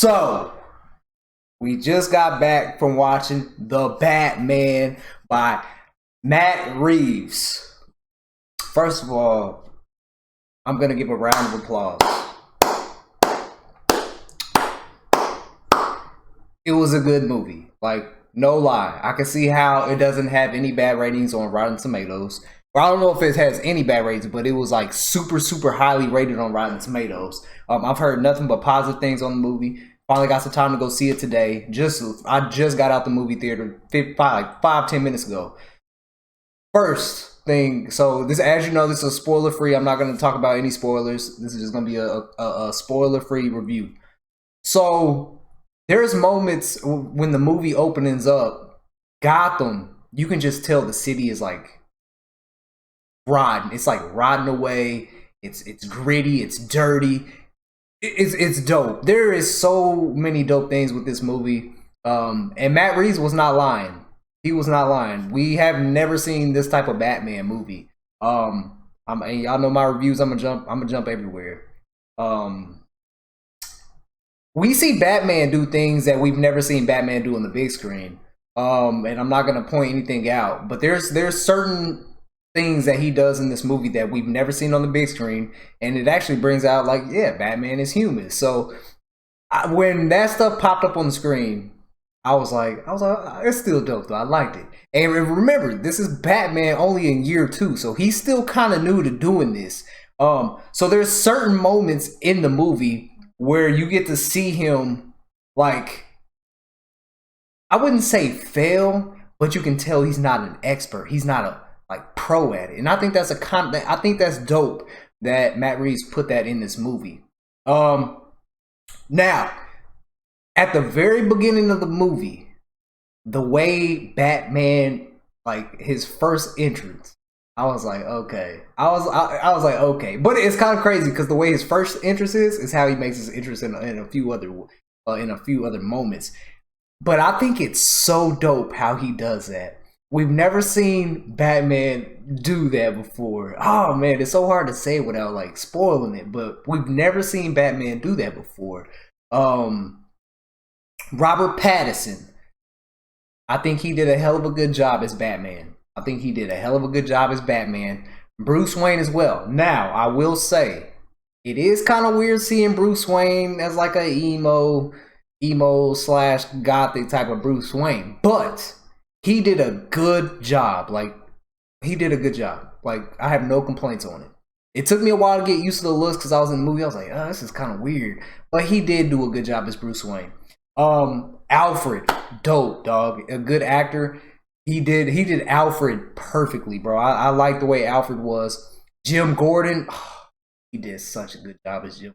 So, we just got back from watching The Batman by Matt Reeves. First of all, I'm going to give a round of applause. It was a good movie. Like, no lie. I can see how it doesn't have any bad ratings on Rotten Tomatoes. Well, I don't know if it has any bad ratings, but it was like super highly rated on Rotten Tomatoes. I've heard nothing but positive things on the movie. Finally got some time to go see it today. I just got out the movie theater like 5-10 minutes ago. First thing, so this, as you know, this is spoiler free. I'm not going to talk about any spoilers. This is just going to be a spoiler free review. So there's moments when the movie opens up, Gotham, you can just tell the city is like rotten. It's like rotting away. It's gritty. It's dirty. It's dope. There is so many dope things with this movie. And Matt Reeves was not lying. He was not lying. We have never seen this type of Batman movie. And y'all know my reviews. I'm gonna jump everywhere. We see Batman do things that we've never seen Batman do on the big screen. And I'm not gonna point anything out, but there's certain things that he does in this movie that we've never seen on the big screen, and it actually brings out like, yeah, Batman is human. So when that stuff popped up on the screen, I was like, it's still dope though. I liked it. And remember, this is Batman only in year 2, so he's still kind of new to doing this. So there's certain moments in the movie where you get to see him, like, I wouldn't say fail, but you can tell he's not an expert. He's not a like pro at it, and I think that's I think that's dope that Matt Reeves put that in this movie. Now, at the very beginning of the movie, the way Batman, like his first entrance, I was like, okay. I was like, okay, but it's kind of crazy because the way his first entrance is how he makes his entrance in a few other moments. But I think it's so dope how he does that. We've never seen Batman do that before. Oh man, it's so hard to say without like spoiling it, but we've never seen Batman do that before. Robert Pattinson, I think he did a hell of a good job as Batman. Bruce Wayne as well. Now, I will say, it is kind of weird seeing Bruce Wayne as like a emo slash gothic type of Bruce Wayne, but he did a good job. Like, I have no complaints on it. It took me a while to get used to the looks because I was in the movie. I was like, oh, this is kind of weird. But he did do a good job as Bruce Wayne. Alfred, dope, dog. A good actor. He did Alfred perfectly, bro. I like the way Alfred was. Jim Gordon, he did such a good job as Jim.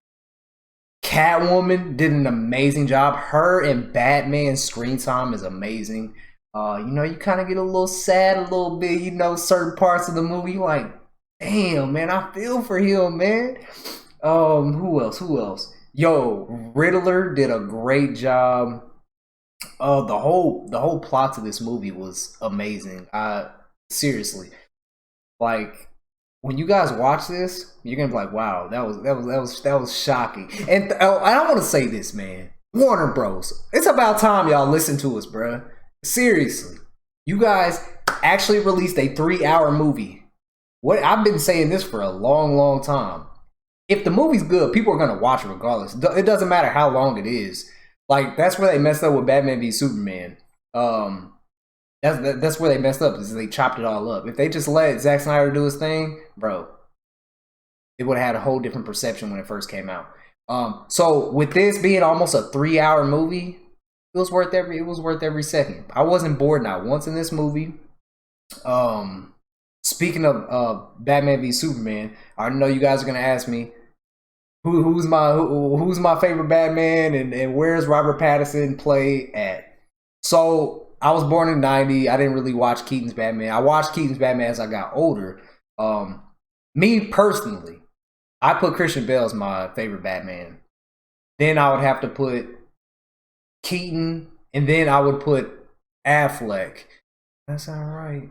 Catwoman did an amazing job. Her and Batman's screen time is amazing. You kind of get a little sad a little bit, certain parts of the movie. You're like, damn, man, I feel for him, man. Who else? Yo, Riddler did a great job. The whole plot to this movie was amazing. Seriously, like, when you guys watch this, you're gonna be like, wow, that was shocking. And I want to say this, man. Warner Bros. It's about time y'all listen to us, bruh. Seriously, you guys actually released a 3-hour movie. What, I've been saying this for a long time. If the movie's good, people are gonna watch it regardless. It doesn't matter how long it is. Like, that's where they messed up with Batman v Superman. That's where they messed up, is they chopped it all up. If they just let Zack Snyder do his thing, bro, it would have had a whole different perception when it first came out. So with this being almost a 3-hour movie, it was worth every second. I wasn't bored not once in this movie. Speaking of Batman v Superman, I know you guys are gonna ask me who's my favorite Batman and where's Robert Pattinson play at. So I was born in '90. I didn't really watch Keaton's Batman. I watched Keaton's Batman as I got older. Me personally, I put Christian Bale as my favorite Batman. Then I would have to put Keaton, and then I would put Affleck. That's all right.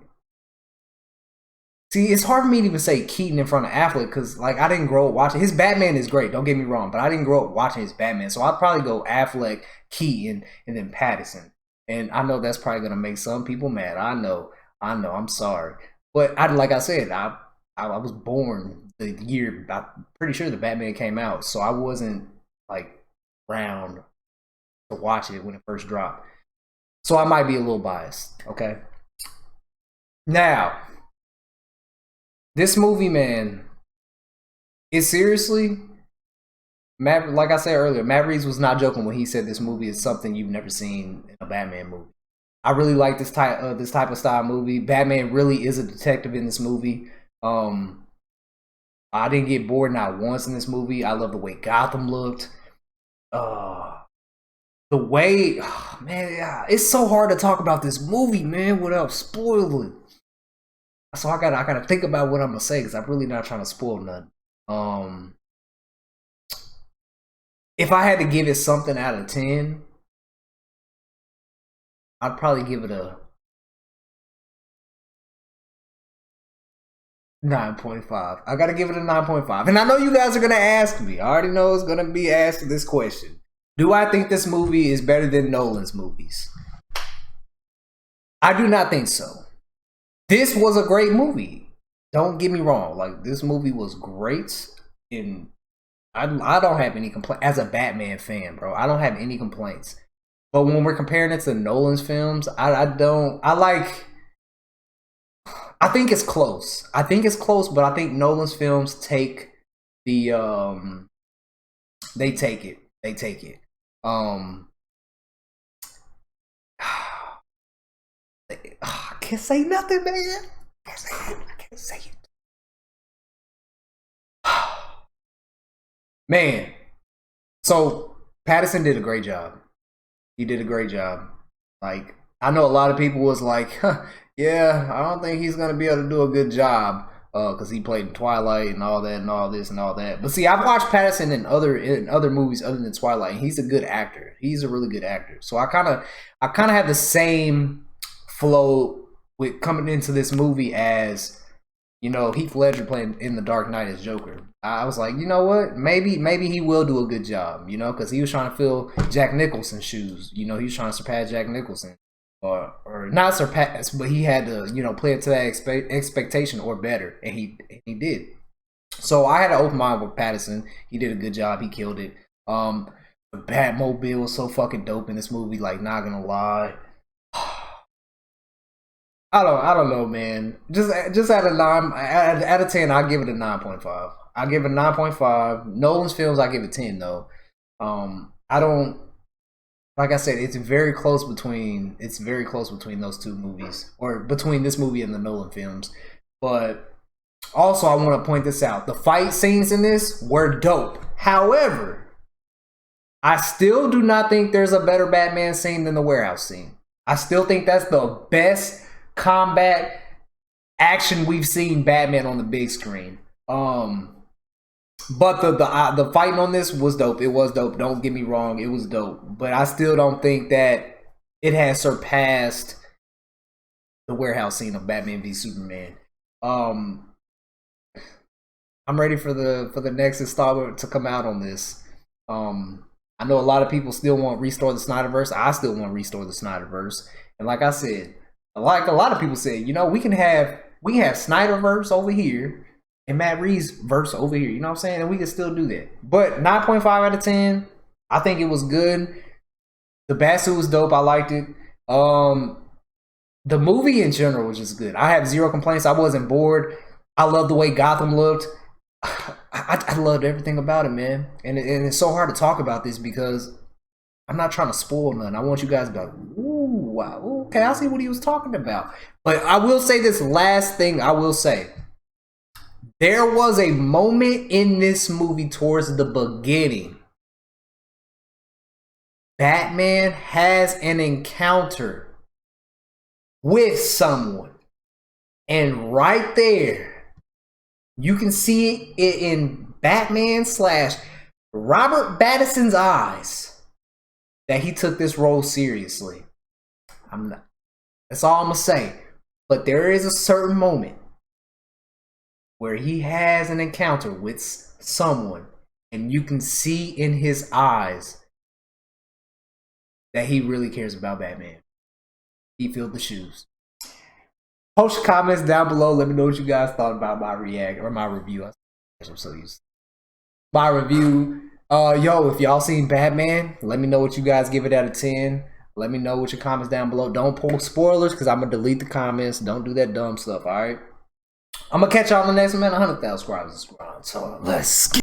See, it's hard for me to even say Keaton in front of Affleck because, like, I didn't grow up watching his Batman is great. Don't get me wrong, but I didn't grow up watching his Batman, so I'd probably go Affleck, Keaton, and then Pattinson. And I know that's probably gonna make some people mad. I know. I'm sorry, but like I said, I was born the year. I'm pretty sure the Batman came out, so I wasn't like around to watch it when it first dropped. So I might be a little biased. Okay. Now, this movie, man, is seriously, Matt, like I said earlier, Matt Reeves was not joking when he said this movie is something you've never seen in a Batman movie. I really like this type of style movie. Batman really is a detective in this movie. I didn't get bored not once in this movie. I love the way Gotham looked. The way, man, yeah, it's so hard to talk about this movie, man, without spoiling. So I gotta think about what I'm gonna say because I'm really not trying to spoil nothing. If I had to give it something out of 10, I'd probably give it a 9.5. I gotta give it a 9.5. And I know you guys are gonna ask me. I already know it's gonna be asked this question. Do I think this movie is better than Nolan's movies? I do not think so. This was a great movie. Don't get me wrong. Like, this movie was great. And I don't have any complaints. As a Batman fan, bro, I don't have any complaints. But when we're comparing it to Nolan's films, I think it's close. But I think Nolan's films take the they take it. I can't say nothing, man. I can't say it. Man, so Pattinson did a great job. He did a great job. Like, I know a lot of people was like, huh, yeah, I don't think he's gonna be able to do a good job because he played in Twilight and all that and all this and all that. But see, I've watched Pattinson in other movies other than Twilight, and he's a good actor. He's a really good actor. So I kind of have the same flow with coming into this movie as, you know, Heath Ledger playing in The Dark Knight as Joker. I was like, you know what? Maybe he will do a good job, you know, because he was trying to fill Jack Nicholson's shoes. You know, he was trying to surpass Jack Nicholson. Or not surpass, but he had to, you know, play it to that expectation or better, and he did. So I had an open mind with Pattinson. He did a good job. He killed it. The Batmobile was so fucking dope in this movie. Like, not gonna lie. I don't know, man. Just out of 10, I give it a 9.5. I give it a 9.5. Nolan's films, I give it 10 though. I don't, like I said, it's very close between those two movies, or between this movie and the Nolan films. But also, I want to point this out: the fight scenes in this were dope. However, I still do not think there's a better Batman scene than the warehouse scene. I still think that's the best combat action we've seen Batman on the big screen. But the fighting on this was dope. It was dope. Don't get me wrong, it was dope. But I still don't think that it has surpassed the warehouse scene of Batman v Superman. I'm ready for the next installment to come out on this. I know a lot of people still want Restore the Snyderverse. I still want Restore the Snyderverse. And like I said, like a lot of people said, you know, we can have Snyderverse over here and Matt Reeves verse over here. You know what I'm saying? And we can still do that. But 9.5 out of 10, I think it was good. The Batsuit was dope. I liked it. The movie in general was just good. I have zero complaints. I wasn't bored. I love the way Gotham looked. I loved everything about it, man. And it's so hard to talk about this because I'm not trying to spoil nothing. I want you guys to be like, ooh, wow, okay, I see what he was talking about. But I will say this last thing I will say. There was a moment in this movie towards the beginning. Batman has an encounter with someone. And right there, you can see it in Batman / Robert Pattinson's eyes that he took this role seriously. That's all I'm gonna say. But there is a certain moment where he has an encounter with someone, and you can see in his eyes that he really cares about Batman. He filled the shoes. Post your comments down below. Let me know what you guys thought about my react or my review. I'm so used to my review. Yo, if y'all seen Batman, let me know what you guys give it out of 10. Let me know what your comments down below. Don't post spoilers because I'm gonna delete the comments. Don't do that dumb stuff. All right. I'm gonna catch y'all on the next one, man. 100,000 subscribers is ground. So let's get